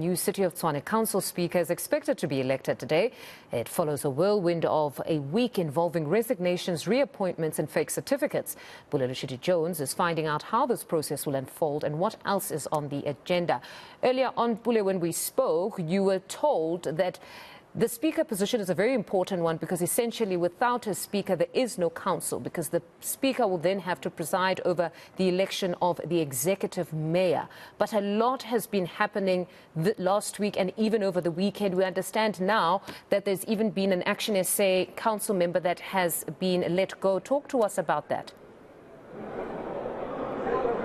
New City of Tshwane Council Speaker is expected to be elected today. It follows a whirlwind of a week involving resignations, reappointments and fake certificates. Pule Letshwiti-Jones is finding out how this process will unfold and what else is on the agenda. Earlier on, Pule, when we spoke, you were told that the speaker position is a very important one because essentially without a speaker there is no council, because the speaker will then have to preside over the election of the executive mayor. But a lot has been happening last week and even over the weekend. We understand now that there's even been an Action SA council member that has been let go. Talk to us about that.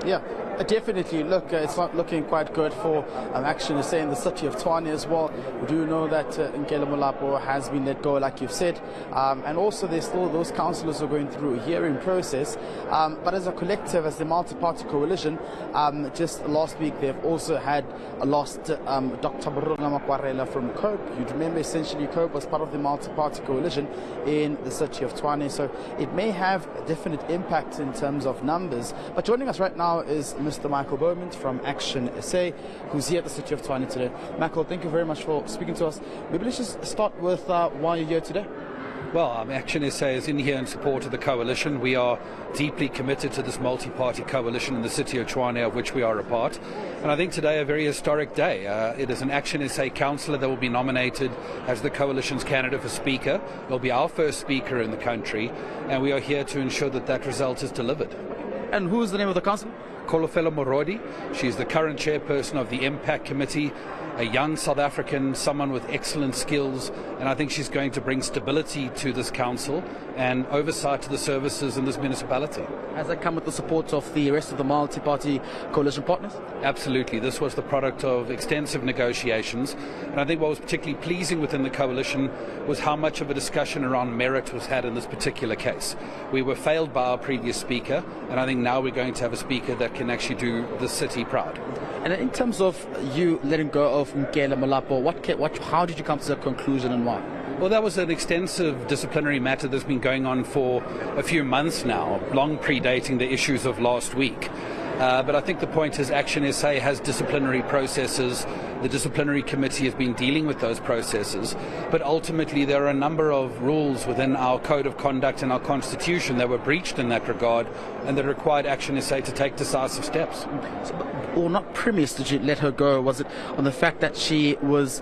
Yeah, definitely. Look, it's not looking quite good for Action SA in the city of Tshwane as well. We do know that eNCA Molapo has been let go, like you've said, and also there's still those councillors who are going through a hearing process. But as a collective, as the multi-party coalition, just last week they've also had lost Dr. Makwarela from COPE. You'd remember essentially COPE was part of the multi-party coalition in the city of Tshwane, so it may have a definite impact in terms of numbers. But joining us right now is Mr. Michael Bowman from Action SA, who's here at the city of Tshwane today. Michael, thank you very much for speaking to us. Maybe let's just start with why you're here today. Well, Action SA is in here in support of the coalition. We are deeply committed to this multi-party coalition in the city of Tshwane, of which we are a part. And I think today a very historic day. It is an Action SA councillor that will be nominated as the coalition's candidate for speaker. It will be our first speaker in the country, and we are here to ensure that that result is delivered. And who is the name of the council? Kolofelo Morodi. She's the current chairperson of the Impact Committee, a young South African, someone with excellent skills, and I think she's going to bring stability to this council and oversight to the services in this municipality. Has that come with the support of the rest of the multi-party coalition partners? Absolutely. This was the product of extensive negotiations, and I think what was particularly pleasing within the coalition was how much of a discussion around merit was had in this particular case. We were failed by our previous speaker, and I think now we're going to have a speaker that can actually do the city proud. And in terms of you letting go of eNCA Molapo, how did you come to that conclusion and why? Well, that was an extensive disciplinary matter that's been going on for a few months now, long predating the issues of last week. But I think the point is Action SA has disciplinary processes. The disciplinary committee has been dealing with those processes. But ultimately there are a number of rules within our code of conduct and our constitution that were breached in that regard and that required Action SA to take decisive steps. Or not premise did you let her go? Was it on the fact that she was,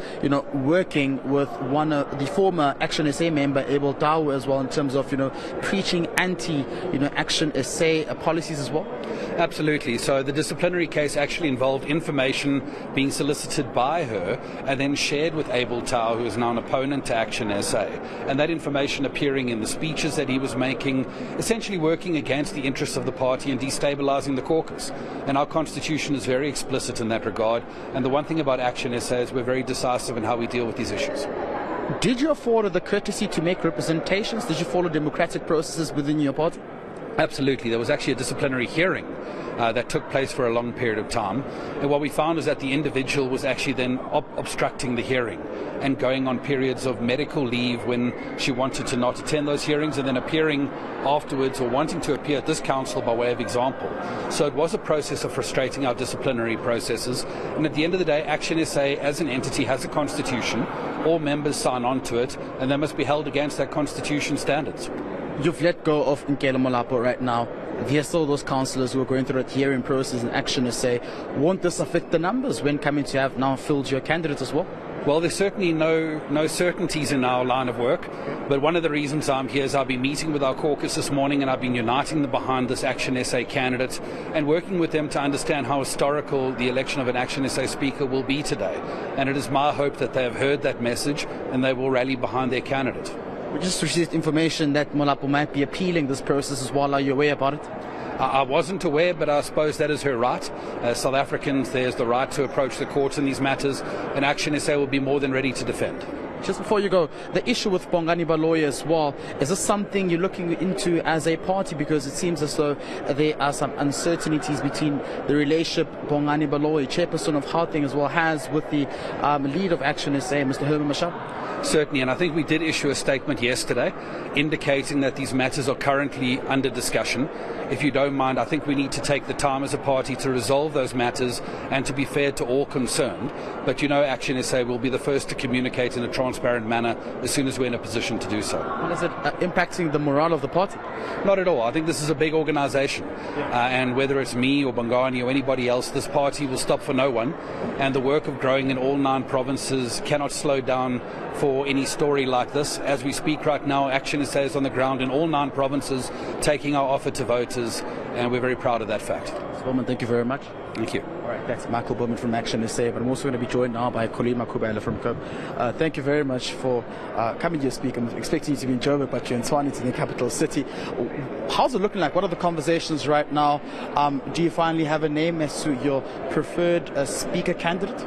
working with one of the former Action SA member, Abel Dawo, as well, in terms of, preaching anti, Action SA policies as well? Absolutely. So the disciplinary case actually involved information being solicited by her and then shared with Abel Dawo, who is now an opponent to Action SA. And that information appearing in the speeches that he was making, essentially working against the interests of the party and destabilizing the caucus. And our constitution is very explicit in that regard. And the one thing about Action SA is we're very decisive in how we deal with these issues. Did you afford the courtesy to make representations? Did you follow democratic processes within your party? Absolutely. There was actually a disciplinary hearing that took place for a long period of time. And what we found is that the individual was actually then obstructing the hearing and going on periods of medical leave when she wanted to not attend those hearings and then appearing afterwards or wanting to appear at this council by way of example. So it was a process of frustrating our disciplinary processes. And at the end of the day, Action SA as an entity has a constitution. All members sign on to it and they must be held against that constitution standards. You've let go of eNCA Molapo right now. There are still those councillors who are going through a hearing process in Action SA. Won't this affect the numbers when coming to have now filled your candidates as well? Well, there's certainly no certainties in our line of work, but one of the reasons I'm here is I've been meeting with our caucus this morning and I've been uniting them behind this Action SA candidate and working with them to understand how historical the election of an Action SA speaker will be today. And it is my hope that they have heard that message and they will rally behind their candidate. We just received information that Molapo might be appealing this process as well. Are you aware about it? I wasn't aware, but I suppose that is her right. As South Africans, there's the right to approach the courts in these matters, and Action SA will be more than ready to defend. just before you go, the issue with Bongani Baloyi as well, is this something you're looking into as a party? Because it seems as though there are some uncertainties between the relationship Bongani Baloyi, chairperson of Gauteng as well, has with the lead of Action SA, Mr. Herman Mashaba. Certainly, and I think we did issue a statement yesterday indicating that these matters are currently under discussion. If you don't mind, I think we need to take the time as a party to resolve those matters and to be fair to all concerned. But you know, Action SA will be the first to communicate in a transparent manner as soon as we're in a position to do so. And is it impacting the morale of the party? Not at all. I think this is a big organisation, and whether it's me or Bongani or anybody else, this party will stop for no one. And the work of growing in all 9 provinces cannot slow down for any story like this. As we speak right now, Action SA is on the ground in all 9 provinces, taking our offer to voters, and we're very proud of that fact. Mr. Bowman, thank you very much. Thank you. All right, that's Michael Bowman from Action SA, but I'm also going to be joined now by Kolima Kubela from COPE. Thank you very much for coming here to speak. I'm expecting you to be in Joburg, but you're in Tshwane, it's in the capital city. How's it looking like? What are the conversations right now? Do you finally have a name as to your preferred speaker candidate?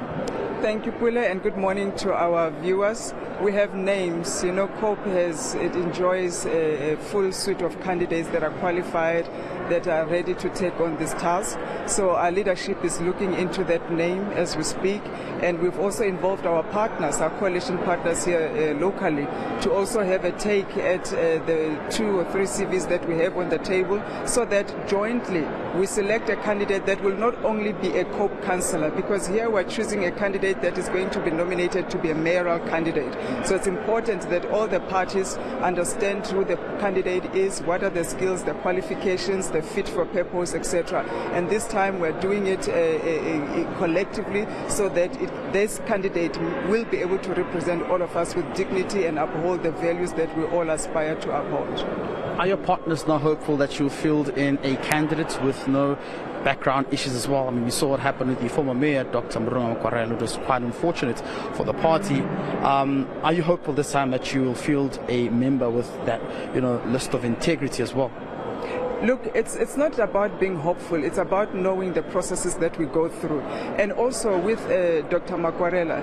Thank you, Pule, and good morning to our viewers. We have names. You know, COPE enjoys a full suite of candidates that are qualified, that are ready to take on this task. So our leadership is looking into that name as we speak, and we've also involved our partners, our coalition partners here locally, to also have a take at the 2 or 3 CVs that we have on the table, so that jointly we select a candidate that will not only be a COPE councillor, because here we're choosing a candidate that is going to be nominated to be a mayoral candidate. So it's important that all the parties understand who the candidate is, what are the skills, the qualifications, the fit for purpose, etc. And this time we're doing it collectively, so that this candidate will be able to represent all of us with dignity and uphold the values that we all aspire to uphold. Are your partners now hopeful that you'll field in a candidate with no background issues as well? I mean, we saw what happened with the former mayor, Dr. Murunga Makwarela. It was quite unfortunate for the party. Are you hopeful this time that you will field a member with that, list of integrity as well? Look, it's not about being hopeful. It's about knowing the processes that we go through. And also with Dr. Makwarela,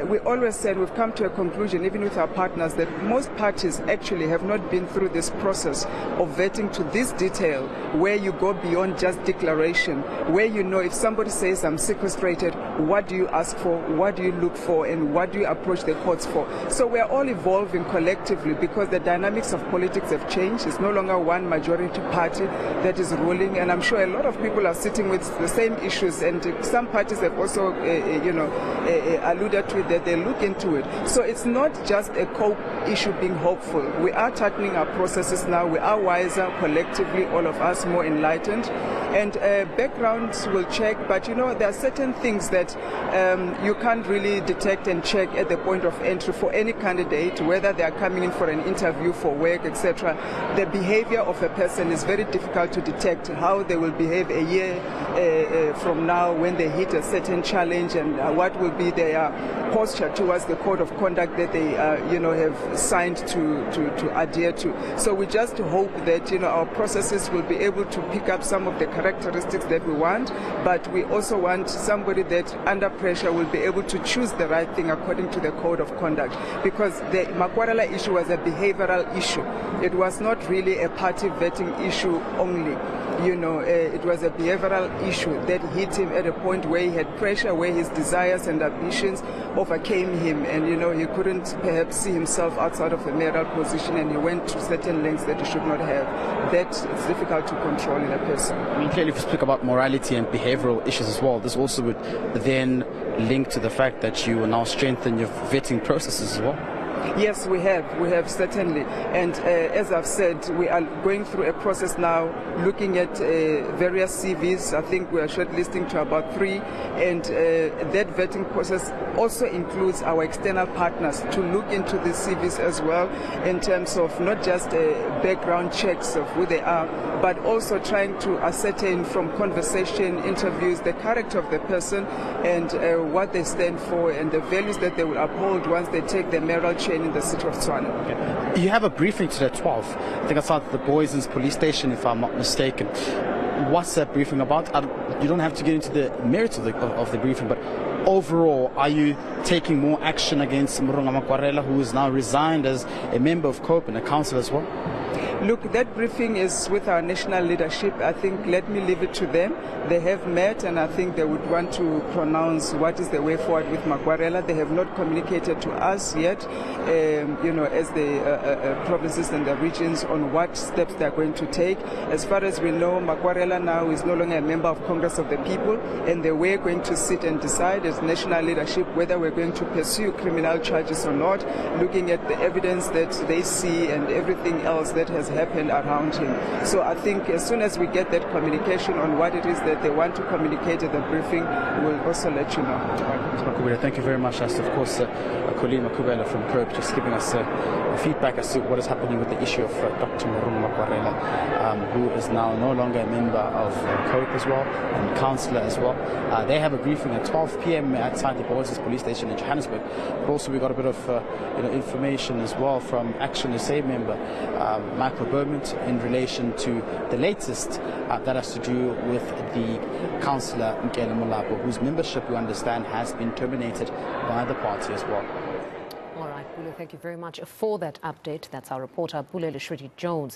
we always said, we've come to a conclusion, even with our partners, that most parties actually have not been through this process of vetting to this detail, where you go beyond just declaration, where if somebody says I'm sequestrated, what do you ask for, what do you look for, and what do you approach the courts for? So we're all evolving collectively, because the dynamics of politics have changed. It's no longer one majority party that is ruling, and I'm sure a lot of people are sitting with the same issues, and some parties have also alluded to it, that they look into it. So it's not just a COPE issue being hopeful. We are tackling our processes now. We are wiser collectively, all of us more enlightened, and backgrounds will check, but there are certain things that you can't really detect and check at the point of entry for any candidate, whether they are coming in for an interview, for work, etc. The behavior of a person is very difficult to detect, how they will behave a year from now when they hit a certain challenge, and what will be their posture towards the code of conduct that they have signed to adhere to. So we just hope that our processes will be able to pick up some of the characteristics that we want, but we also want somebody that under pressure will be able to choose the right thing according to the code of conduct, because the Makwarela issue was a behavioral issue. It was not really a party vetting issue only. It was a behavioral issue that hit him at a point where he had pressure, where his desires and ambitions overcame him, and he couldn't perhaps see himself outside of a mayoral position, and he went to certain lengths that he should not have. That it's difficult to control in a person. I mean, clearly if you speak about morality and behavioral issues as well, this also would then link to the fact that you will now strengthen your vetting processes as well. Yes, we have certainly, and as I've said, we are going through a process now, looking at various CVs. I think we are shortlisting to about 3, and that vetting process also includes our external partners to look into the CVs as well, in terms of not just background checks of who they are, but also trying to ascertain from conversation, interviews, the character of the person, and what they stand for, and the values that they will uphold once they take the mayoral chain in the city of Tshwane. Okay. You have a briefing today at 12. I think I saw at the Boysons police station, if I'm not mistaken. What's that briefing about? You don't have to get into the merits of the briefing, but overall, are you taking more action against Murunga Makwarela, who is now resigned as a member of COPE and a council as well? Look, that briefing is with our national leadership. I think let me leave it to them. They have met, and I think they would want to pronounce what is the way forward with Makwarela. They have not communicated to us yet, as the provinces and the regions on what steps they are going to take. As far as we know, Makwarela now is no longer a member of Congress of the People, and they were going to sit and decide as national leadership whether we're going to pursue criminal charges or not, looking at the evidence that they see and everything else that has happened around him. So I think as soon as we get that communication on what it is that they want to communicate at the briefing, we'll also let you know. Thank you very much. That's of course Colleen Makubela from COPE just giving us feedback as to what is happening with the issue of Dr. Murunga Makwarela, who is now no longer a member of COPE as well and councillor as well. They have a briefing at 12 p.m. outside the Boys Police Station in Johannesburg. But also we got a bit of information as well from Action SA member Michael Bermond in relation to the latest that has to do with the councillor eNCA Molapo, whose membership we understand has been terminated by the party as well. All right, Pule, thank you very much for that update. That's our reporter, Pule Letshwiti-Jones.